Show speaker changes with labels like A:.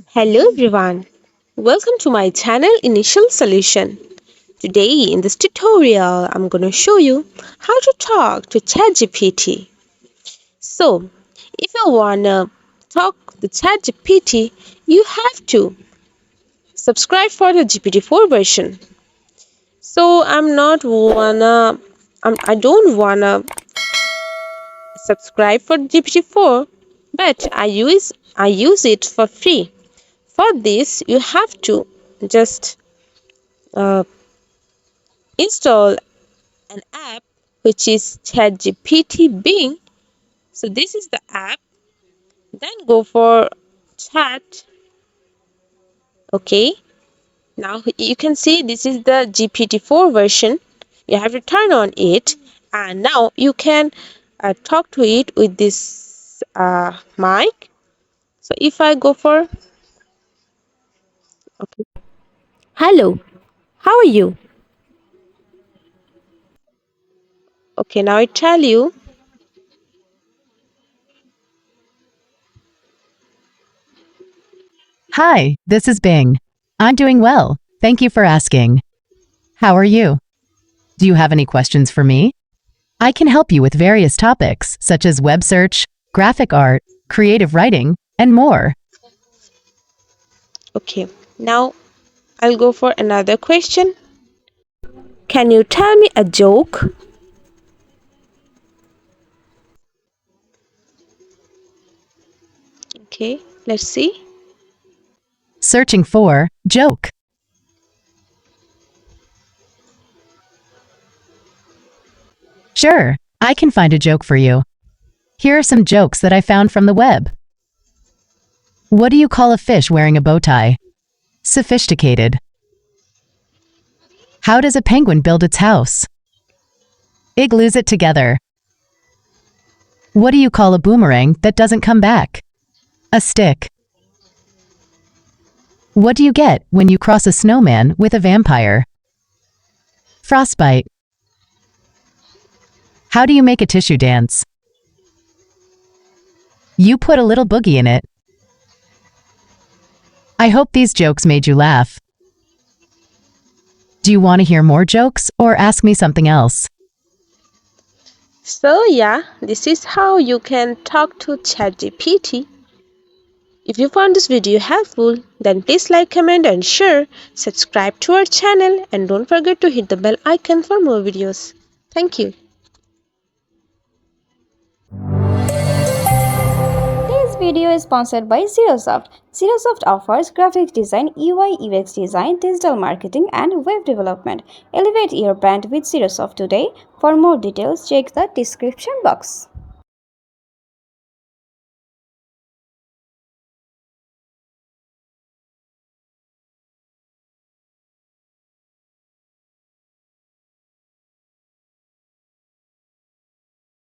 A: Hello everyone. Welcome to my channel Initial Solution. Today in this tutorial I'm going to show you how to talk to ChatGPT. So, if you want to talk to ChatGPT, you have to subscribe for the GPT-4 version. So, I don't wanna subscribe for GPT-4, but I use it for free. For this, you have to just uh, install an app which is ChatGPT Bing. So this is the app. Then go for chat. Okay. Now you can see this is the GPT-4 version. You have to turn on it, and now you can talk to it with this mic. So if I go for okay, hello, how are you? Okay, now I tell you.
B: Hi, this is Bing. I'm doing well. Thank you for asking. How are you? Do you have any questions for me? I can help you with various topics such as web search, graphic art, creative writing, and more.
A: Okay, now I'll go for another question. Can you tell me a joke? Okay, let's see.
B: Searching for joke. Sure, I can find a joke for you. Here are some jokes that I found from the web. What do you call a fish wearing a bow tie? Sophisticated. How does a penguin build its house? It glues it together. What do you call a boomerang that doesn't come back? A stick. What do you get when you cross a snowman with a vampire? Frostbite. How do you make a tissue dance? You put a little boogie in it. I hope these jokes made you laugh. Do you want to hear more jokes or ask me something else?
A: So yeah, this is how you can talk to ChatGPT. If you found this video helpful, then please like, comment and share. Subscribe to our channel and don't forget to hit the bell icon for more videos. Thank you.
C: This video is sponsored by Zerosoft. Zerosoft offers graphic design, UI UX design, digital marketing, and web development. Elevate your brand with Zerosoft today. For more details, check the description box.